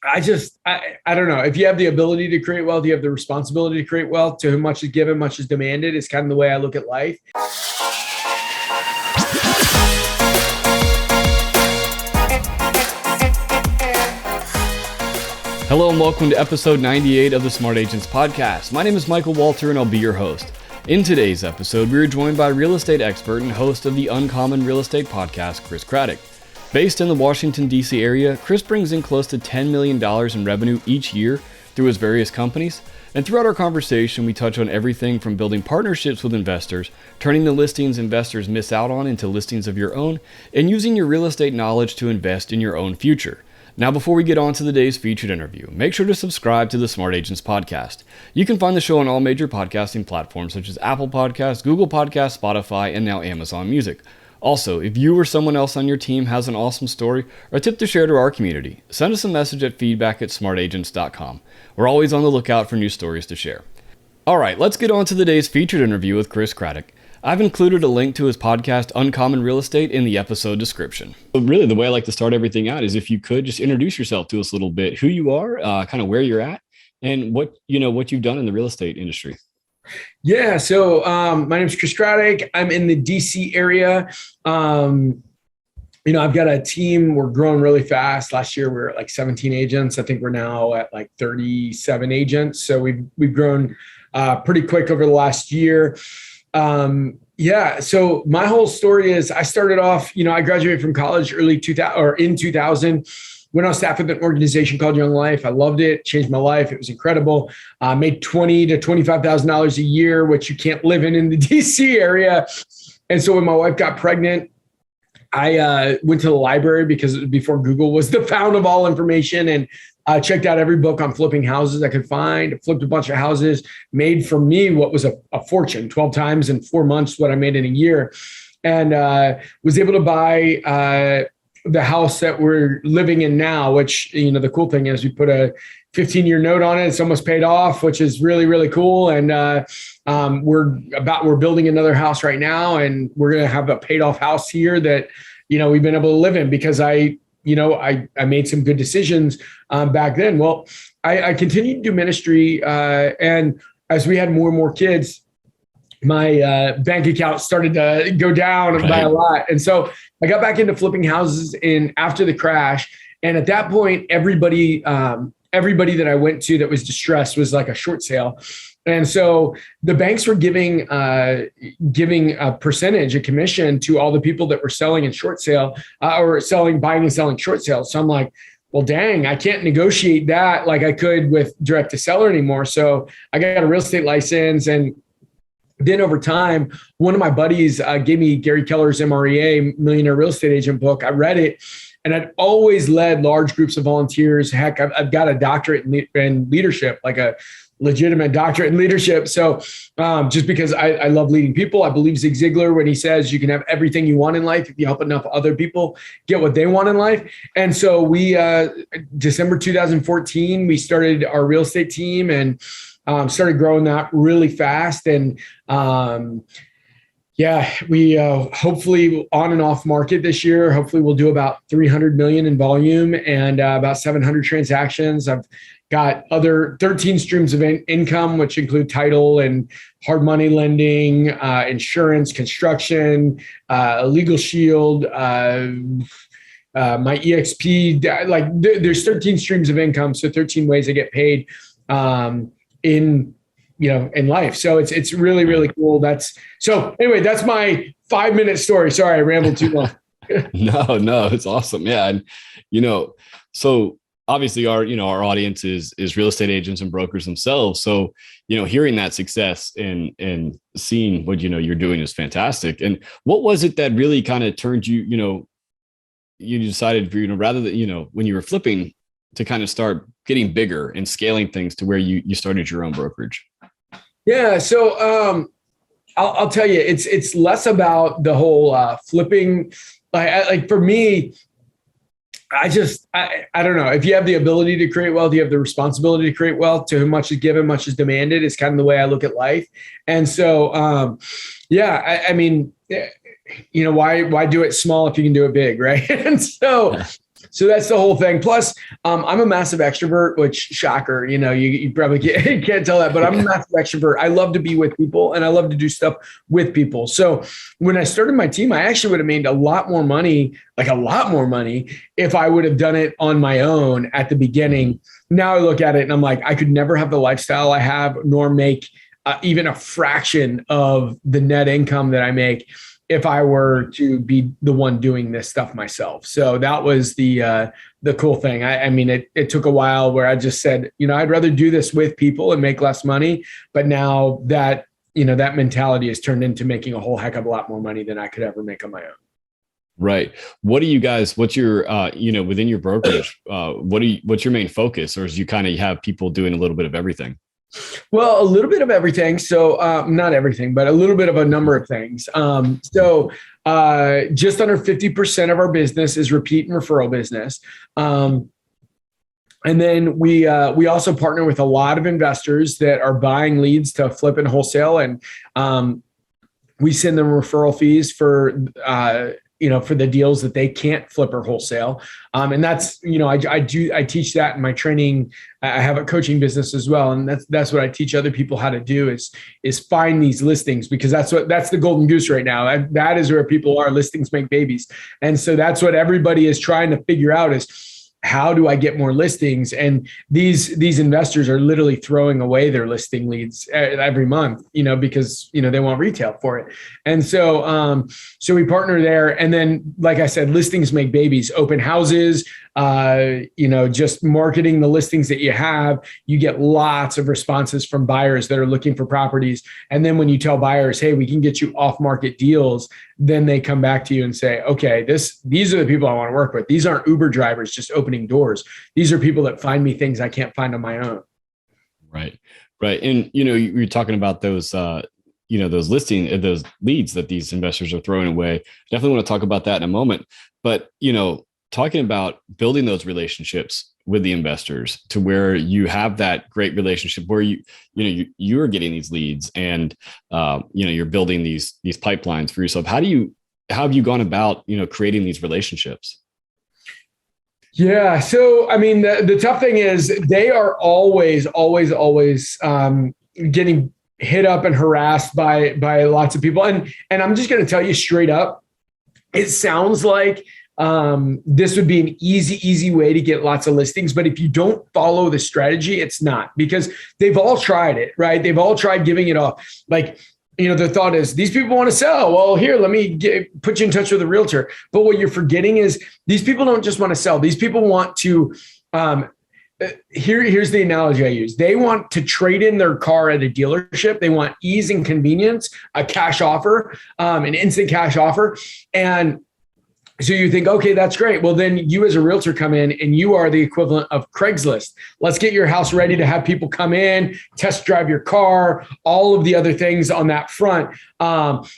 I don't know. If you have the ability to create wealth, you have the responsibility to create wealth. To whom much is given, much is demanded. It's kind of the way I look at life. Hello and welcome to episode 98 of the Smart Agents Podcast. My name is Michael Walter and I'll be your host. In today's episode, we are joined by real estate expert and host of the Uncommon Real Estate Podcast, Chris Craddock. Based in the Washington, D.C. area, Chris brings in close to $10 million in revenue each year through his various companies. And throughout our conversation, we touch on everything from building partnerships with investors, turning the listings investors miss out on into listings of your own, and using your real estate knowledge to invest in your own future. Now, before we get on to the day's featured interview, make sure to subscribe to the Smart Agents Podcast. You can find the show on all major podcasting platforms such as Apple Podcasts, Google Podcasts, Spotify, and now Amazon Music. Also, if you or someone else on your team has an awesome story or a tip to share to our community, send us a message at feedback@smartagents.com. We're always on the lookout for new stories to share. All right, let's get on to the day's featured interview with Chris Craddock. I've included a link to his podcast, Uncommon Real Estate, in the episode description. But really, the way I like to start everything out is if you could just introduce yourself to us a little bit, who you are, kind of where you're at, and what you've done in the real estate industry. Yeah. So my name is Chris Craddock. I'm in the DC area. I've got a team. We're growing really fast. Last year we were at like 17 agents. I think we're now at like 37 agents. So we've grown pretty quick over the last year. So my whole story is I started off, I graduated from college in 2000. Went on staff with an organization called Young Life. I loved it, changed my life. It was incredible. Made $20,000 to $25,000 a year, which you can't live in the DC area. And so when my wife got pregnant, I went to the library because it was before Google was the fount of all information, and checked out every book on flipping houses I could find. Flipped a bunch of houses, made for me what was a fortune, 12 times in 4 months what I made in a year, and was able to buy the house that we're living in now, which, the cool thing is we put a 15-year note on it. It's almost paid off, which is really, really cool. And we're building another house right now, and we're going to have a paid off house here that, we've been able to live in because I made some good decisions back then. Well, I continued to do ministry. And as we had more and more kids, my bank account started to go down by a lot. And so I got back into flipping houses after the crash. And at that point, everybody that I went to that was distressed was like a short sale. And so the banks were giving a percentage, a commission to all the people that were selling in short sale or buying and selling short sales. So I'm like, well, dang, I can't negotiate that like I could with direct to seller anymore. So I got a real estate license. And then over time, one of my buddies gave me Gary Keller's MREA, Millionaire Real Estate Agent book. I read it, and I'd always led large groups of volunteers. Heck, I've got a doctorate in leadership, like a legitimate doctorate in leadership. So just because I love leading people, I believe Zig Ziglar when he says you can have everything you want in life if you help enough other people get what they want in life. And so we, December 2014, we started our real estate team and started growing that really fast. And we hopefully on and off market this year, hopefully we'll do about 300 million in volume and about 700 transactions. I've got other 13 streams of income, which include title and hard money lending, insurance, construction, legal shield, my EXP, like there's 13 streams of income. So 13 ways I get paid, in life. So it's really, really cool. That's my 5-minute story. Sorry, I rambled too long. No, it's awesome. Yeah. And, so obviously our audience is real estate agents and brokers themselves. So, hearing that success and seeing what, you're doing is fantastic. And what was it that really kind of turned you, you decided, rather than, when you were flipping, to kind of start getting bigger and scaling things to where you started your own brokerage? Yeah. So I'll tell you, it's less about the whole flipping. Like for me, I don't know. If you have the ability to create wealth, you have the responsibility to create wealth. To whom much is given, much is demanded. It's kind of the way I look at life. And so, why do it small if you can do it big, right? And so so that's the whole thing. Plus, I'm a massive extrovert, which shocker, you probably can't tell that, but I'm a massive extrovert. I love to be with people and I love to do stuff with people. So when I started my team, I actually would have made a lot more money, if I would have done it on my own at the beginning. Now I look at it and I'm like, I could never have the lifestyle I have, nor make even a fraction of the net income that I make if I were to be the one doing this stuff myself. So that was the cool thing. I mean, it took a while where I just said, I'd rather do this with people and make less money. But now that, that mentality has turned into making a whole heck of a lot more money than I could ever make on my own. Right. What's your, within your brokerage, what's your main focus, or is you kind of have people doing a little bit of everything? Well, a little bit of everything. So not everything, but a little bit of a number of things. So just under 50% of our business is repeat and referral business. And then we also partner with a lot of investors that are buying leads to flip and wholesale. And we send them referral fees for the deals that they can't flip or wholesale. And that's, I teach that in my training. I have a coaching business as well. And that's what I teach other people how to do is find these listings, because that's the golden goose right now. That is where people are. Listings make babies. And so that's what everybody is trying to figure out is, how do I get more listings? And these investors are literally throwing away their listing leads every month, because, they want retail for it. And so, so we partner there. And then, like I said, listings make babies, open houses, just marketing the listings that you have. You get lots of responses from buyers that are looking for properties. And then when you tell buyers, hey, we can get you off market deals, then they come back to you and say, okay, these are the people I want to work with. These aren't Uber drivers just opening doors. These are people that find me things I can't find on my own. Right. And, you're talking about those, those those leads that these investors are throwing away. Definitely want to talk about that in a moment. But, talking about building those relationships with the investors to where you have that great relationship where you're getting these leads and, you're building these pipelines for yourself. How have you gone about, creating these relationships? Yeah. So, I mean, the tough thing is they are always getting hit up and harassed by lots of people. And I'm just going to tell you straight up, it sounds like this would be an easy way to get lots of listings. But if you don't follow the strategy, it's not, because they've all tried it, right? They've all tried giving it off. Like, the thought is these people want to sell. Well, here, let me put you in touch with a realtor. But what you're forgetting is these people don't just want to sell. These people want to, here's the analogy I use. They want to trade in their car at a dealership. They want ease and convenience, a cash offer, an instant cash offer. And so you think, okay, that's great. Well, then you as a realtor come in and you are the equivalent of Craigslist. Let's get your house ready to have people come in, test drive your car, all of the other things on that front,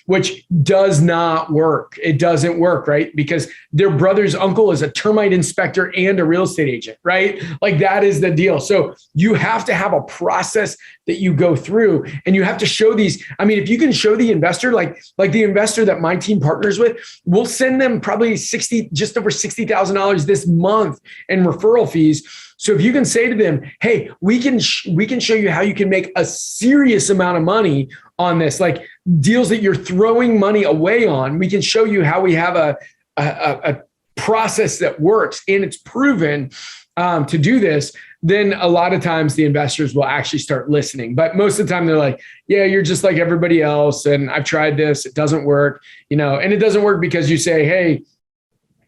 which does not work. It doesn't work, right? Because their brother's uncle is a termite inspector and a real estate agent, right? Like that is the deal. So you have to have a process that you go through, and you have to show these. I mean, if you can show the investor, like the investor that my team partners with, we'll send them probably just over $60,000 this month in referral fees. So if you can say to them, hey, we can show you how you can make a serious amount of money on this, like deals that you're throwing money away on, we can show you how we have a process that works and it's proven to do this, then a lot of times the investors will actually start listening. But most of the time they're like, yeah, you're just like everybody else. And I've tried this, it doesn't work, and it doesn't work because you say, hey,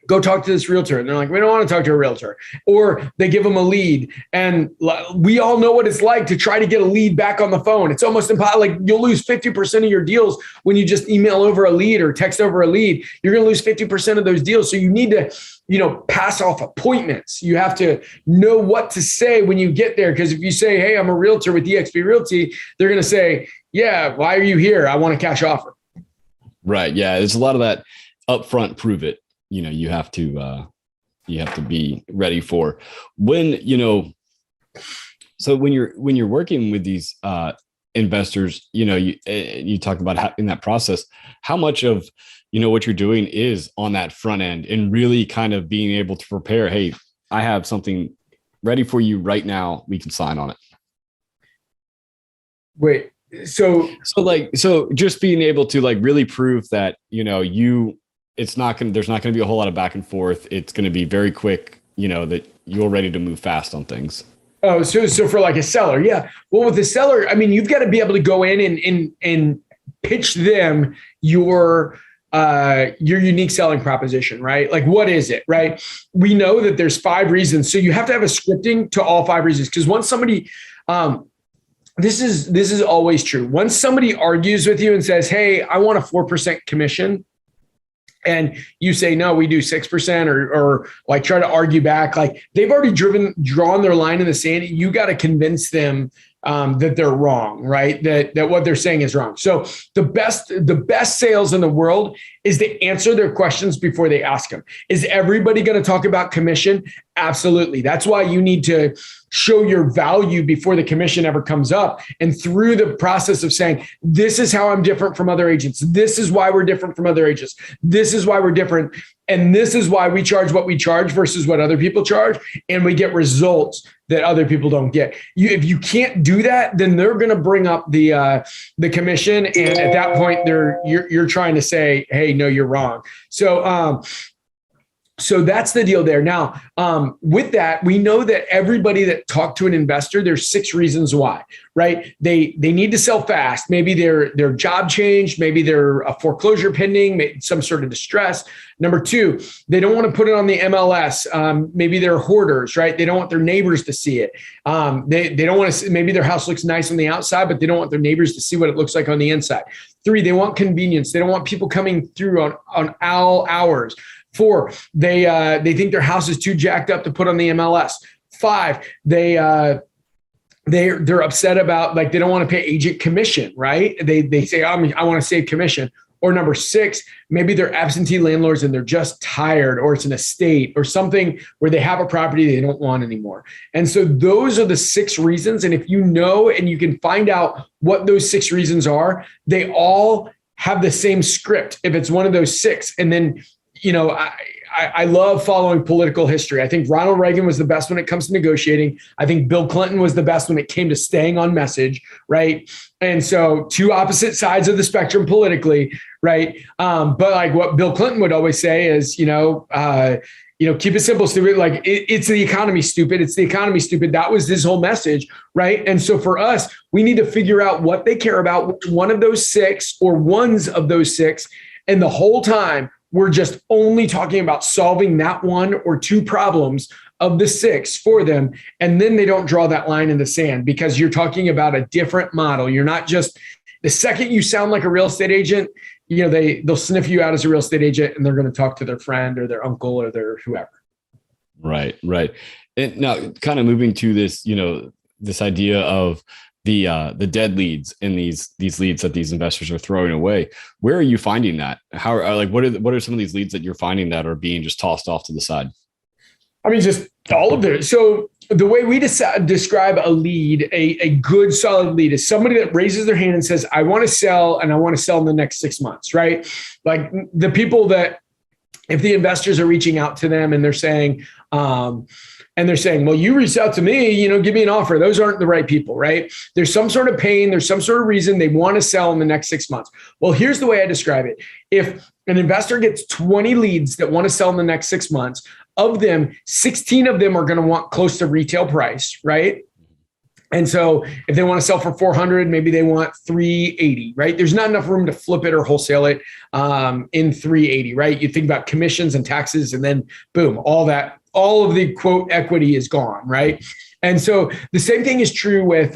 go talk to this realtor. And they're like, we don't want to talk to a realtor. Or they give them a lead. And we all know what it's like to try to get a lead back on the phone. It's almost impossible. Like you'll lose 50% of your deals when you just email over a lead or text over a lead. You're going to lose 50% of those deals. So you need to, pass off appointments. You have to know what to say when you get there. Because if you say, hey, I'm a realtor with eXp Realty, they're going to say, yeah, why are you here? I want a cash offer. Right. Yeah. There's a lot of that upfront prove it. You have to be ready for when, so when you're working with these investors, you talk about in that process, how much of, what you're doing is on that front end and really kind of being able to prepare, hey, I have something ready for you right now. We can sign on it. Wait, so just being able to like really prove that, there's not going to be a whole lot of back and forth. It's going to be very quick, that you're ready to move fast on things. Oh, so for like a seller, yeah. Well, with the seller, I mean, you've got to be able to go in and pitch them your unique selling proposition, right? Like, what is it, right? We know that there's 5 reasons, so you have to have a scripting to all 5 reasons. Because once somebody, this is always true. Once somebody argues with you and says, "Hey, I want a 4% commission," and you say, "No, we do 6%, or like try to argue back, like they've already drawn their line in the sand. You got to convince them that they're wrong, right? That what they're saying is wrong. So the best sales in the world is to answer their questions before they ask them. Is everybody going to talk about commission? Absolutely. That's why you need to show your value before the commission ever comes up. And through the process of saying, this is how I'm different from other agents. This is why we're different from other agents. This is why we're different. And this is why we charge what we charge versus what other people charge. And we get results that other people don't get. If you can't do that, then they're going to bring up the commission. And at that point, you're trying to say, hey, no, you're wrong. So that's the deal there. Now, with that, we know that everybody that talked to an investor, there's 6 reasons why, right? They need to sell fast. Maybe their job changed. Maybe they're a foreclosure pending, maybe some sort of distress. Number 2, they don't want to put it on the MLS. Maybe they're hoarders, right? They don't want their neighbors to see it. They don't want to see, maybe their house looks nice on the outside, but they don't want their neighbors to see what it looks like on the inside. 3, they want convenience. They don't want people coming through on all hours. 4, they think their house is too jacked up to put on the MLS. 5, they're upset about, like, they don't want to pay agent commission, right? They say, I want to save commission. Or number 6, maybe they're absentee landlords and they're just tired, or it's an estate or something where they have a property they don't want anymore. And so those are the 6 reasons. And if you know and you can find out what those 6 reasons are, they all have the same script if it's one of those 6. And then, I love following political history. I think Ronald Reagan was the best when it comes to negotiating. I think Bill Clinton was the best when it came to staying on message, right? And so 2 opposite sides of the spectrum politically, right? But like what Bill Clinton would always say is, keep it simple, stupid. Like it's the economy, stupid. It's the economy, stupid. That was his whole message, right? And so for us, we need to figure out what they care about, which one of those 6 or ones of those 6, and the whole time, we're just only talking about solving that 1 or 2 problems of the 6 for them. And then they don't draw that line in the sand because you're talking about a different model. You're not just, the second you sound like a real estate agent, they'll sniff you out as a real estate agent and they're going to talk to their friend or their uncle or their whoever. Right. And now kind of moving to this, this idea of the dead leads and these leads that these investors are throwing away. Where are you finding that? What are some of these leads that you're finding that are being just tossed off to the side? I mean, just all of it. So the way we describe a lead, a good solid lead, is somebody that raises their hand and says, I want to sell, and I want to sell in the next 6 months, right? Like the people that, if the investors are reaching out to them and they're saying, well, you reached out to me, give me an offer. Those aren't the right people, right? There's some sort of pain. There's some sort of reason they want to sell in the next 6 months. Well, here's the way I describe it. If an investor gets 20 leads that want to sell in the next 6 months, of them, 16 of them are going to want close to retail price, right? And so if they want to sell for 400, maybe they want 380, right? There's not enough room to flip it or wholesale it in 380, right? You think about commissions and taxes, and then boom, all of the quote equity is gone, right? And so the same thing is true with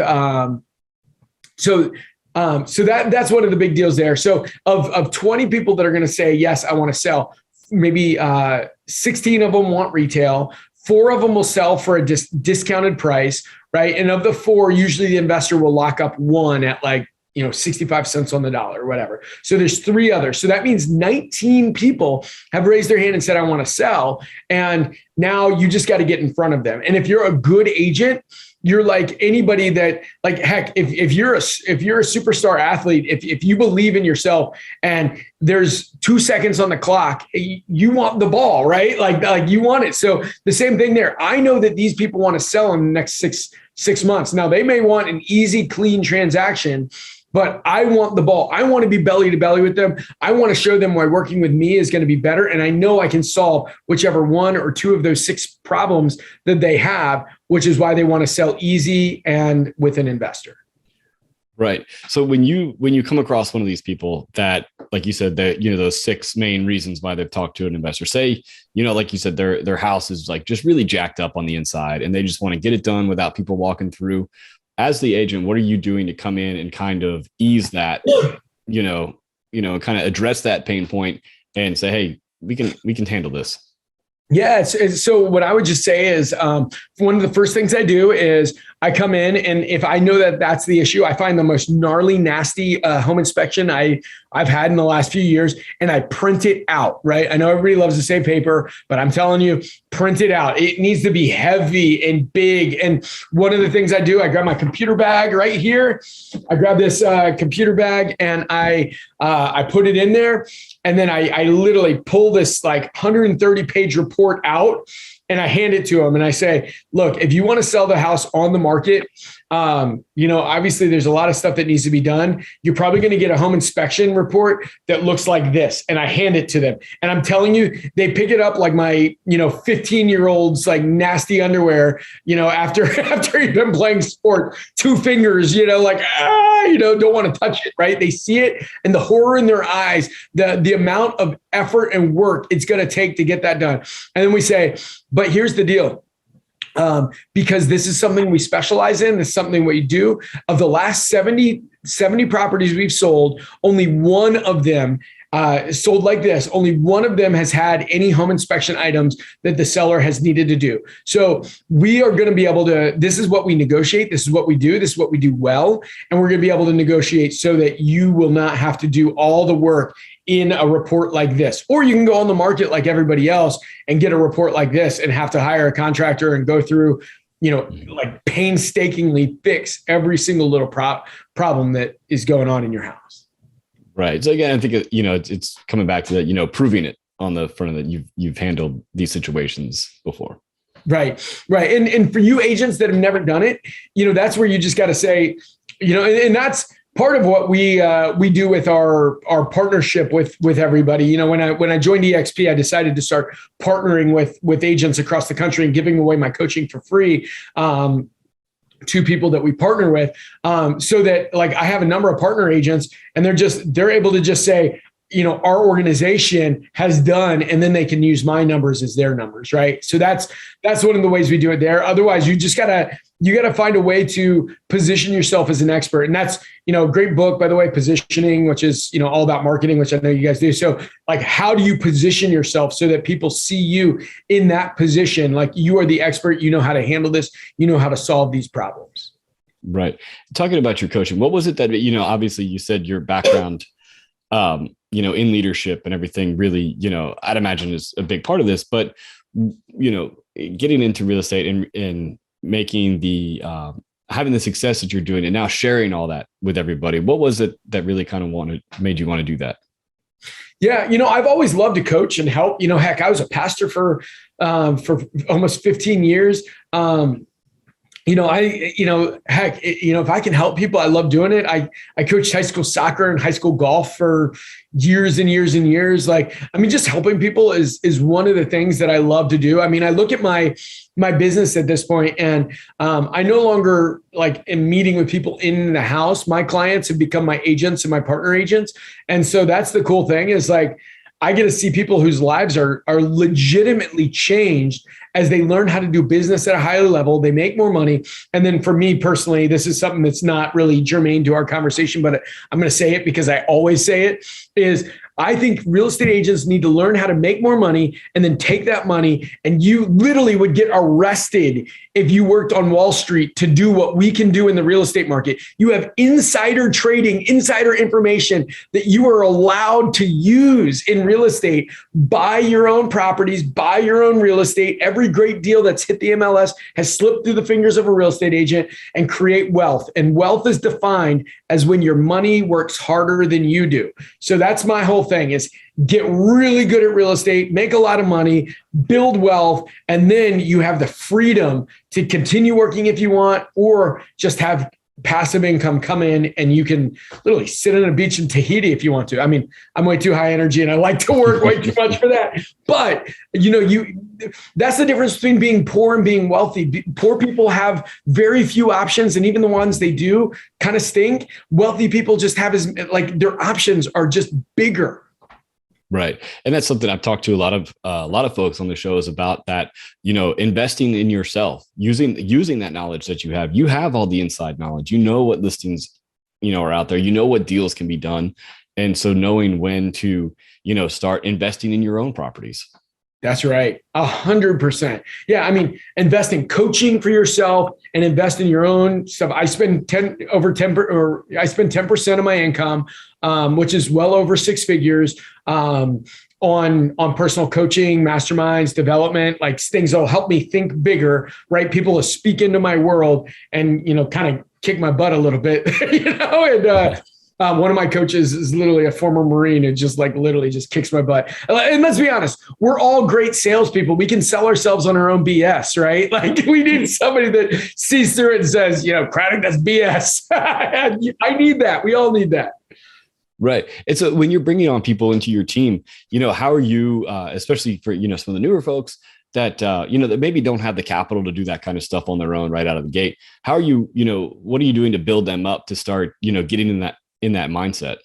so that's one of the big deals there. So of 20 people that are going to say, yes, I want to sell, maybe 16 of them want retail. 4 of them will sell for a discounted price, right? And of the 4, usually the investor will lock up 1 at 65 cents on the dollar or whatever. So there's 3 others. So that means 19 people have raised their hand and said, I want to sell. And Now you just got to get in front of them. And if you're a good agent, you're like anybody that, like, heck, if you're a superstar athlete, if you believe in yourself and there's 2 seconds on the clock, you want the ball, right? Like you want it. So the same thing there. I know that these people want to sell in the next six months. Now they may want an easy, clean transaction, but I want the ball. I want to be belly to belly with them. I want to show them why working with me is going to be better. And I know I can solve whichever 1 or 2 of those 6 problems that they have, which is why they want to sell easy and with an investor. Right. So when you come across one of these people that, like you said, that, those 6 main reasons why they've talked to an investor, say, like you said, their house is like just really jacked up on the inside and they just want to get it done without people walking through. As the agent, what are you doing to come in and kind of ease that, kind of address that pain point and say, hey, we can handle this? Yeah. So what I would just say is one of the first things I do is I come in, and if I know that that's the issue, I find the most gnarly, nasty home inspection I've had in the last few years, and I print it out, right? I know everybody loves to say paper, but I'm telling you, print it out. It needs to be heavy and big. And one of the things I do, I grab my computer bag right here. I grab this computer bag and I put it in there. And then I literally pull this like 130 page report out and I hand it to them and I say, look, if you want to sell the house on the market, obviously there's a lot of stuff that needs to be done. You're probably going to get a home inspection report that looks like this. And I hand it to them. And I'm telling you, they pick it up like my, 15-year-old's like nasty underwear, after you've been playing sport, 2 fingers, don't want to touch it, right? They see it and the horror in their eyes, the amount of effort and work it's going to take to get that done. And then we say, but here's the deal. Because this is something we specialize in. This is something we do. Of the last 70 properties we've sold, only one of them sold like this. Only one of them has had any home inspection items that the seller has needed to do. So we are going to be able to, this is what we negotiate. This is what we do. This is what we do well. And we're going to be able to negotiate so that you will not have to do all the work in a report like this. Or you can go on the market like everybody else and get a report like this and have to hire a contractor and go through, like painstakingly fix every single little problem that is going on in your house. Right. So again, I think, it's coming back to that, proving it on the front of that you've handled these situations before. Right. And for you agents that have never done it, that's where you just got to say, and that's part of what we do with our partnership with everybody. When I joined EXP, I decided to start partnering with agents across the country and giving away my coaching for free to people that we partner with, so that like I have a number of partner agents and they're able to just say, our organization has done, and then they can use my numbers as their numbers. Right. So that's one of the ways we do it there. Otherwise, you gotta find a way to position yourself as an expert. And that's, great book, by the way, Positioning, which is, all about marketing, which I know you guys do. So like, how do you position yourself so that people see you in that position? Like you are the expert, you know how to handle this, you know how to solve these problems. Right. Talking about your coaching, what was it that, obviously you said your background, in leadership and everything really, I'd imagine is a big part of this, but, getting into real estate and making having the success that you're doing and now sharing all that with everybody. What was it that really kind of made you want to do that? Yeah. I've always loved to coach and help. Heck, I was a pastor for almost 15 years. If I can help people, I love doing it. I coached high school soccer and high school golf for years and years and years. Just helping people is one of the things that I love to do. I look at my business at this point and I no longer am meeting with people in the house. My clients have become my agents and my partner agents. And so that's the cool thing is I get to see people whose lives are legitimately changed as they learn how to do business at a higher level. They make more money. And then for me personally, this is something that's not really germane to our conversation, but I'm going to say it because I always say it, is I think real estate agents need to learn how to make more money and then take that money, and you literally would get arrested if you worked on Wall Street to do what we can do in the real estate market. You have insider trading, insider information that you are allowed to use in real estate. Buy your own properties, buy your own real estate. Every great deal that's hit the MLS has slipped through the fingers of a real estate agent, and create wealth. And wealth is defined as when your money works harder than you do. So that's my whole thing, is get really good at real estate, make a lot of money, build wealth, and then you have the freedom to continue working if you want, or just have passive income come in, and you can literally sit on a beach in Tahiti if you want to. I mean, I'm way too high energy and I like to work way too much for that. But that's the difference between being poor and being wealthy. Poor people have very few options, and even the ones they do kind of stink. Wealthy people just have their options are just bigger. Right. And that's something I've talked to a lot of folks on the show is about, that, investing in yourself, using that knowledge that you have all the inside knowledge, what listings, are out there, what deals can be done. And so knowing when to, start investing in your own properties. That's right. 100%. Yeah. I mean, invest in coaching for yourself and invest in your own stuff. I spend 10% of my income, which is well over six figures, on personal coaching, masterminds, development, like things that'll help me think bigger, right? People will speak into my world and, kind of kick my butt a little bit, one of my coaches is literally a former Marine and literally just kicks my butt. And let's be honest, we're all great salespeople. We can sell ourselves on our own BS, right? Like, we need somebody that sees through it and says, Craddock, that's BS. I need that. We all need that. Right. And so when you're bringing on people into your team, how are you, especially for, some of the newer folks that, that maybe don't have the capital to do that kind of stuff on their own right out of the gate? How are you, what are you doing to build them up to start, getting in that mindset?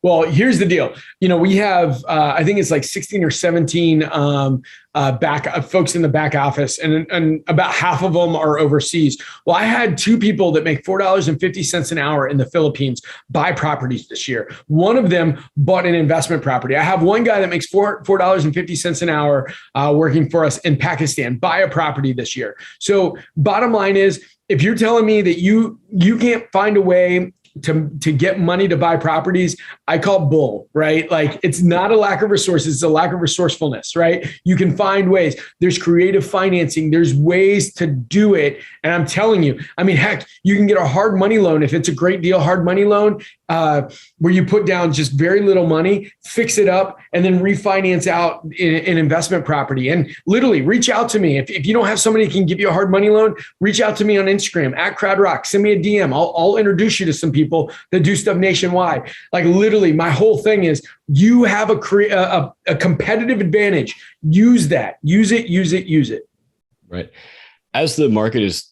Well, here's the deal. We have, I think it's like 16 or 17 folks in the back office, and about half of them are overseas. Well, I had two people that make $4.50 an hour in the Philippines buy properties this year. One of them bought an investment property. I have one guy that makes $4.50 an hour working for us in Pakistan, buy a property this year. So bottom line is, if you're telling me that you can't find a way to get money to buy properties, I call bull, right? Like, it's not a lack of resources, it's a lack of resourcefulness, right? You can find ways. There's creative financing. There's ways to do it. And I'm telling you, I mean, heck, you can get a hard money loan if it's a great deal, hard money loan, where you put down just very little money, fix it up, and then refinance out an investment property. And literally reach out to me. If you don't have somebody who can give you a hard money loan, reach out to me on Instagram at Craddock. Send me a DM. I'll introduce you to some people that do stuff nationwide. Like, literally, my whole thing is, you have a competitive advantage. Use that. Use it. Right. As the market is,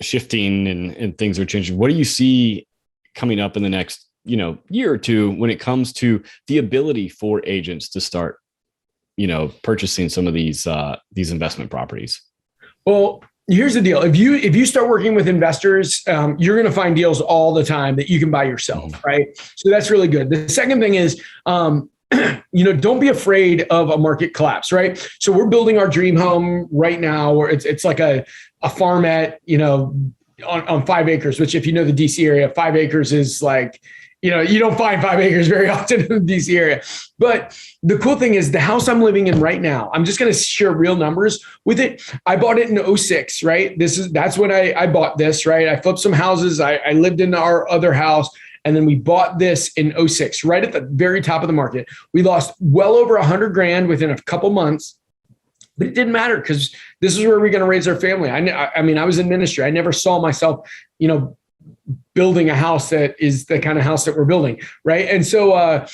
shifting and things are changing, what do you see coming up in the next, year or two when it comes to the ability for agents to start, purchasing some of these investment properties? Well, here's the deal. If you start working with investors, you're going to find deals all the time that you can buy yourself, right? So that's really good. The second thing is, don't be afraid of a market collapse, right? So we're building our dream home right now, where it's like a farmette, on 5 acres, which, if you know the DC area, 5 acres is like, you don't find 5 acres very often in the DC area. But the cool thing is, the house I'm living in right now, I'm just going to share real numbers with it. I bought it in 2006, right? That's when I bought this, right? I flipped some houses. I lived in our other house, and then we bought this in 2006, right at the very top of the market. We lost well over $100,000 within a couple months. But it didn't matter, because this is where we're going to raise our family. I mean, I was in ministry. I never saw myself, building a house that is the kind of house that we're building, right? And so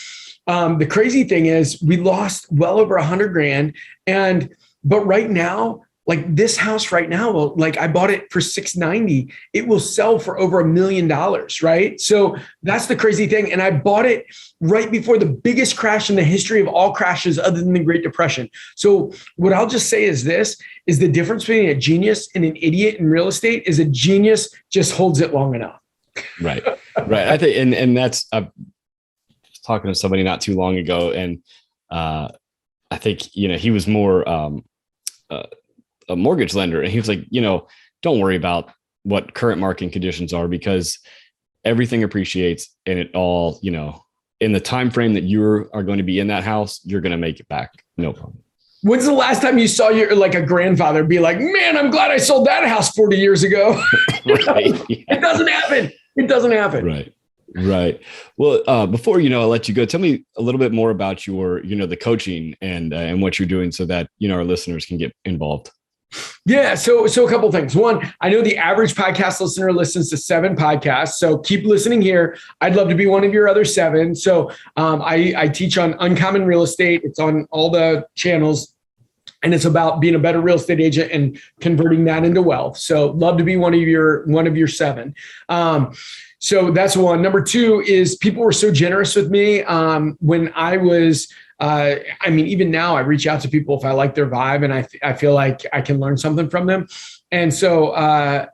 the crazy thing is, we lost well over $100,000, but right now, like, this house right now, like, I bought it for $690. It will sell for over $1 million, right? So that's the crazy thing. And I bought it right before the biggest crash in the history of all crashes, other than the Great Depression. So what I'll just say is the difference between a genius and an idiot in real estate is, a genius just holds it long enough. Right. I think, and that's, I was talking to somebody not too long ago, and I think, he was more, a mortgage lender. And he was like, don't worry about what current market conditions are, because everything appreciates, and it all, in the time frame that you are going to be in that house, you're going to make it back. No problem. When's the last time you saw your like a grandfather be like, man, I'm glad I sold that house 40 years ago? Right. Yeah. It doesn't happen. It doesn't happen. Right. Well, before, I'll let you go, tell me a little bit more about your, the coaching and what you're doing so that, our listeners can get involved. Yeah. So a couple of things. One, I know the average podcast listener listens to 7 podcasts. So keep listening here. I'd love to be one of your other 7. So I teach on uncommon real estate. It's on all the channels, and it's about being a better real estate agent and converting that into wealth. So love to be one of your 7. So that's one. Number 2 is people were so generous with me when I was. Even now I reach out to people if I like their vibe and I feel like I can learn something from them. And so,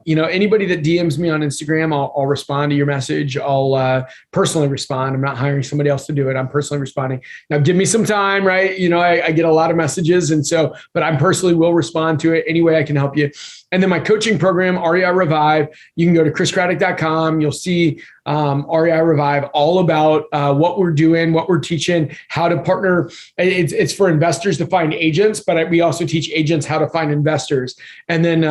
anybody that DMs me on Instagram, I'll respond to your message. I'll personally respond. I'm not hiring somebody else to do it. I'm personally responding. Now, give me some time, right? I get a lot of messages. And so, but I personally will respond to it any way I can help you. And then my coaching program, REI Revive, you can go to chriscraddock.com. You'll see REI Revive, all about what we're doing, what we're teaching, how to partner. It's for investors to find agents, but we also teach agents how to find investors. And then,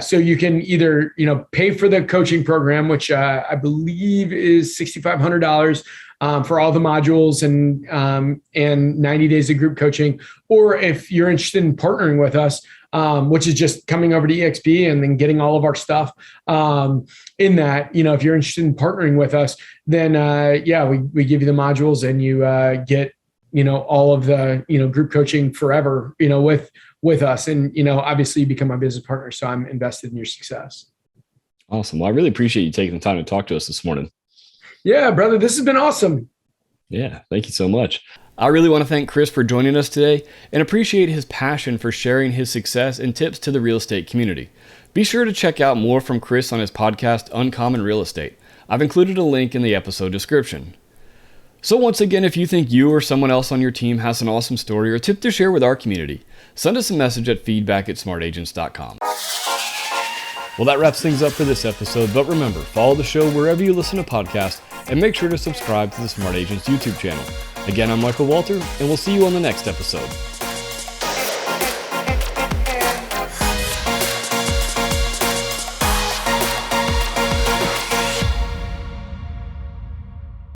so you can either, pay for the coaching program, which I believe is $6,500 for all the modules and 90 days of group coaching. Or if you're interested in partnering with us, which is just coming over to EXP and then getting all of our stuff in that, if you're interested in partnering with us, then we give you the modules and you get, all of the, group coaching forever, with us. And, obviously you become my business partner. So I'm invested in your success. Awesome. Well, I really appreciate you taking the time to talk to us this morning. Yeah, brother, this has been awesome. Yeah. Thank you so much. I really want to thank Chris for joining us today and appreciate his passion for sharing his success and tips to the real estate community. Be sure to check out more from Chris on his podcast, Uncommon Real Estate. I've included a link in the episode description. So once again, if you think you or someone else on your team has an awesome story or tip to share with our community, send us a message at feedback@smartagents.com. Well, that wraps things up for this episode, but remember, follow the show wherever you listen to podcasts and make sure to subscribe to the Smart Agents YouTube channel. Again, I'm Michael Walter, and we'll see you on the next episode.